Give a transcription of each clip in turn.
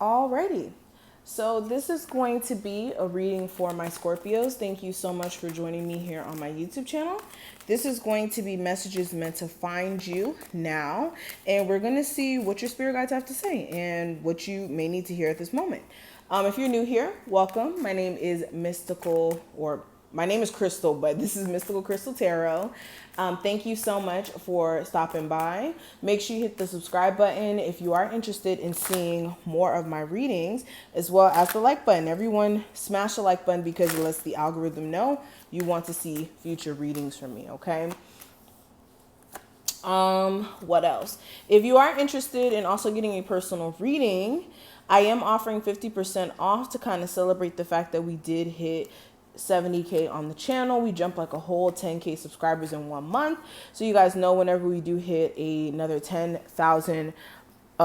Alrighty, so this is going to be a reading for my Scorpios. Thank you so much for joining me here on my YouTube channel. This is going to be messages meant to find you now, and we're going to see what your spirit guides have to say and what you may need to hear at this moment. If you're new here, welcome. My name is my name is Crystal, but this is Mystical Crystal Tarot. Thank you so much for stopping by. Make sure you hit the subscribe button if you are interested in seeing more of my readings, as well as the like button. Everyone smash the like button because it lets the algorithm know you want to see future readings from me, okay? What else? If you are interested in also getting a personal reading, I am offering 50% off to kind of celebrate the fact that we did hit 70K on the channel. We jumped like a whole 10K subscribers in 1 month. So you guys know whenever we do hit another 10,000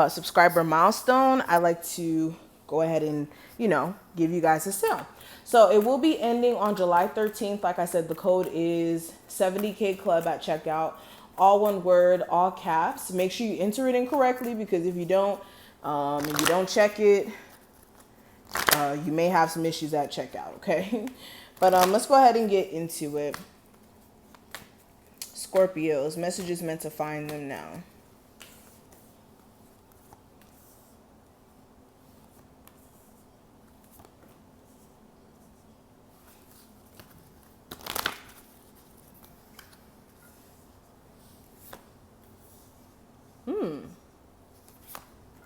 subscriber milestone, I like to go ahead and, give you guys a sale. So it will be ending on July 13th. Like I said, the code is 70K Club at checkout. All one word, all caps. Make sure you enter it in correctly, because if you don't, and you don't check it, you may have some issues at checkout, okay? But let's go ahead and get into it. Scorpios, messages meant to find them now.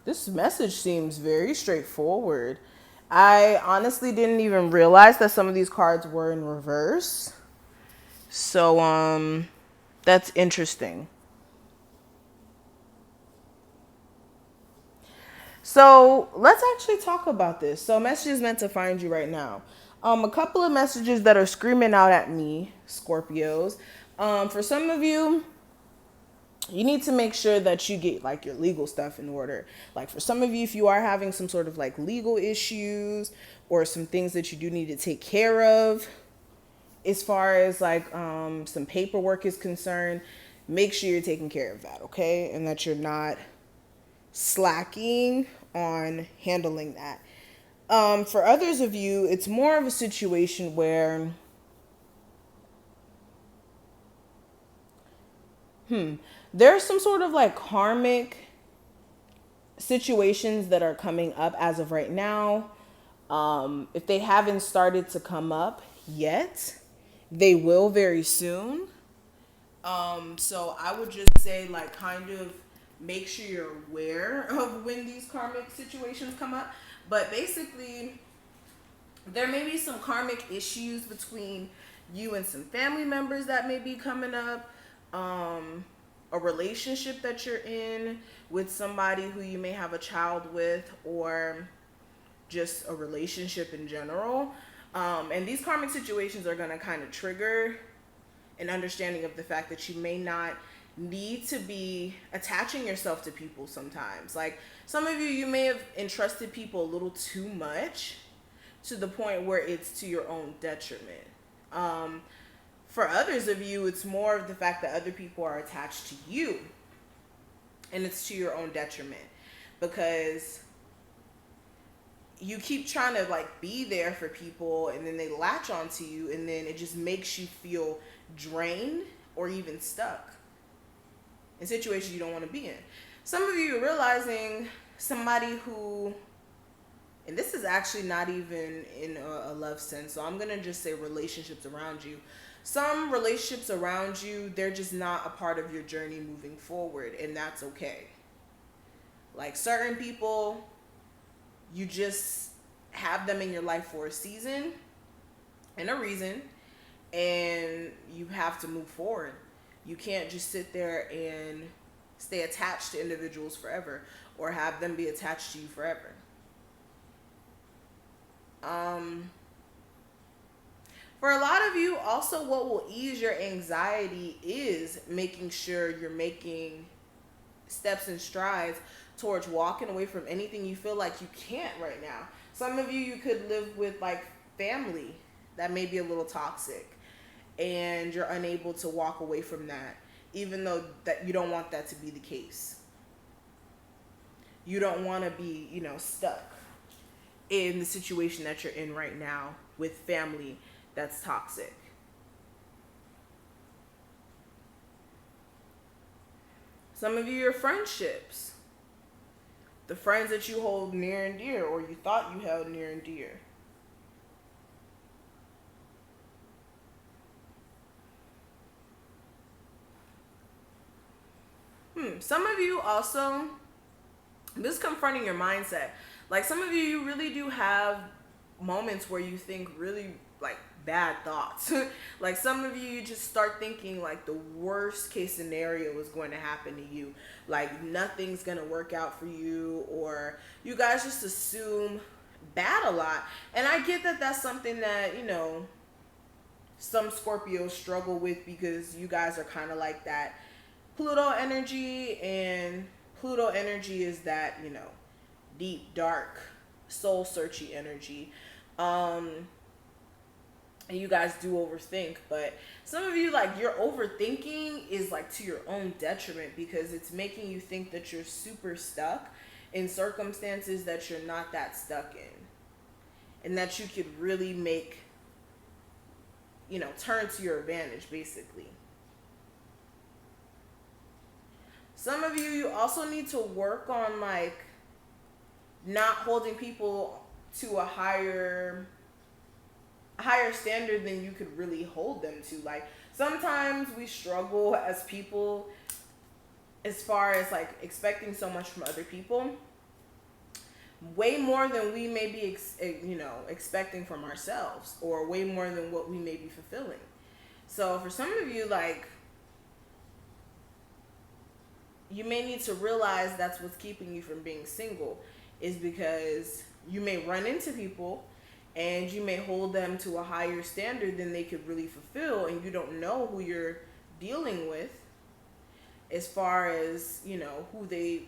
This message seems very straightforward. I honestly didn't even realize that some of these cards were in reverse. So, that's interesting. So let's actually talk about this. So messages meant to find you right now. A couple of messages that are screaming out at me, Scorpios. For some of you, you need to make sure that you get like your legal stuff in order. Like for some of you, if you are having some sort of like legal issues or some things that you do need to take care of, as far as like some paperwork is concerned, make sure you're taking care of that, okay? And that you're not slacking on handling that. For others of you, it's more of a situation where there's some sort of like karmic situations that are coming up as of right now. If they haven't started to come up yet, they will very soon. So I would just say like kind of make sure you're aware of when these karmic situations come up. But basically, there may be some karmic issues between you and some family members that may be coming up. A relationship that you're in with somebody who you may have a child with, or just a relationship in general. And these karmic situations are going to kind of trigger an understanding of the fact that you may not need to be attaching yourself to people sometimes. Like some of you may have entrusted people a little too much to the point where it's to your own detriment. For others of you, it's more of the fact that other people are attached to you and it's to your own detriment, because you keep trying to like be there for people and then they latch onto you, and then it just makes you feel drained or even stuck in situations you don't want to be in. Some of you are realizing somebody who, and this is actually not even in a love sense, so I'm going to just say relationships around you. Some relationships around you, they're just not a part of your journey moving forward, and that's okay. Like certain people, you just have them in your life for a season and a reason, and you have to move forward. You can't just sit there and stay attached to individuals forever or have them be attached to you forever. For a lot of you, also what will ease your anxiety is making sure you're making steps and strides towards walking away from anything you feel like you can't right now. Some of you could live with like family that may be a little toxic, and you're unable to walk away from that, even though that you don't want that to be the case. You don't want to be, stuck. in the situation that you're in right now with family that's toxic. Some of you, your friendships, the friends that you hold near and dear, or you thought you held near and dear. Some of you also, this is confronting your mindset. Like some of you, you really do have moments where you think really like bad thoughts. Like some of you, you just start thinking like the worst case scenario is going to happen to you. Like nothing's going to work out for you, or you guys just assume bad a lot. And I get that that's something that, you know, some Scorpios struggle with because you guys are kind of like that Pluto energy, and Pluto energy is that, you know, deep, dark, soul searchy energy. And you guys do overthink, but some of you, like, your overthinking is like to your own detriment because it's making you think that you're super stuck in circumstances that you're not that stuck in, and that you could really make, you know, turn to your advantage basically. Some of you, you also need to work on like not holding people to a higher standard than you could really hold them to. Like sometimes we struggle as people as far as like expecting so much from other people, way more than we may be expecting from ourselves, or way more than what we may be fulfilling. So for some of you, like, you may need to realize that's what's keeping you from being single, is because you may run into people and you may hold them to a higher standard than they could really fulfill, and you don't know who you're dealing with as far as, you know, who they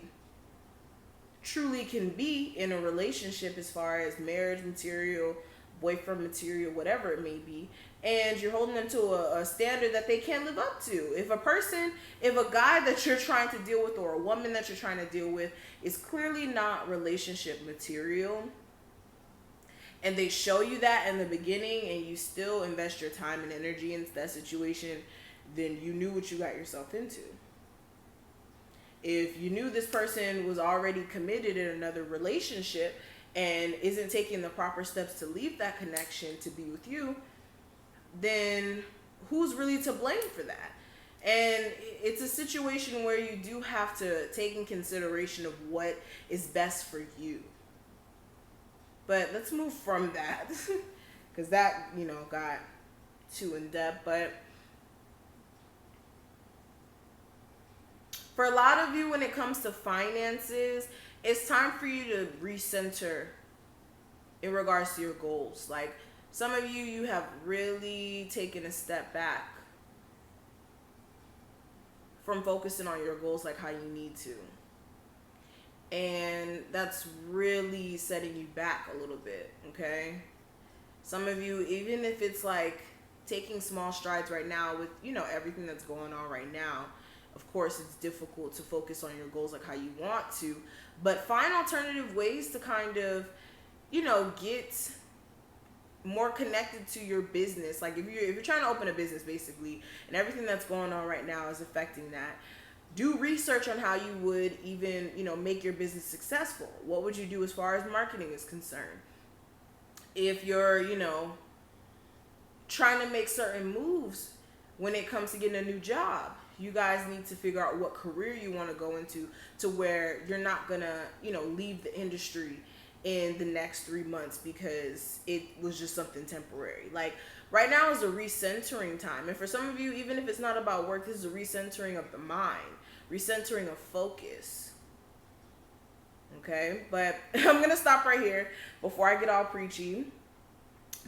truly can be in a relationship as far as marriage material, boyfriend material, whatever it may be, and you're holding them to a standard that they can't live up to. If a guy that you're trying to deal with, or a woman that you're trying to deal with, is clearly not relationship material, and they show you that in the beginning, and you still invest your time and energy into that situation, then you knew what you got yourself into. If you knew this person was already committed in another relationship and isn't taking the proper steps to leave that connection to be with you, then who's really to blame for that? And it's a situation where you do have to take in consideration of what is best for you. But let's move from that because that, you know, got too in depth. But for a lot of you, when it comes to finances, it's time for you to recenter in regards to your goals. Like some of you, you have really taken a step back from focusing on your goals like how you need to. And that's really setting you back a little bit, okay? Some of you, even if it's like taking small strides right now with, you know, everything that's going on right now, of course, it's difficult to focus on your goals like how you want to, but find alternative ways to kind of, you know, get more connected to your business. Like if you're trying to open a business basically, and everything that's going on right now is affecting that, do research on how you would even, you know, make your business successful. What would you do as far as marketing is concerned? If you're, you know, trying to make certain moves when it comes to getting a new job, you guys need to figure out what career you want to go into, to where you're not gonna, you know, leave the industry in the next 3 months because it was just something temporary. Like right now is a recentering time. And for some of you, even if it's not about work, this is a recentering of the mind, recentering of focus. Okay, but I'm gonna stop right here before I get all preachy.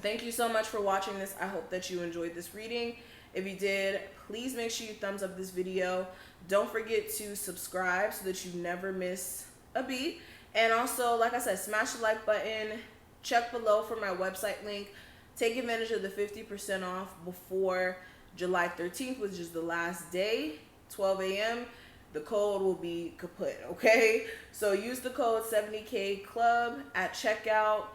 Thank you so much for watching this. I hope that you enjoyed this reading. If you did, please make sure you thumbs up this video. Don't forget to subscribe so that you never miss a beat. And also, like I said, smash the like button. Check below for my website link. Take advantage of the 50% off before July 13th, which is the last day, 12 a.m. The code will be kaput, okay? So use the code 70K Club at checkout.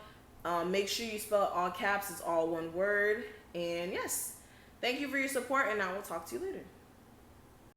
Make sure you spell it all caps. It's all one word. And yes, thank you for your support, and I will talk to you later.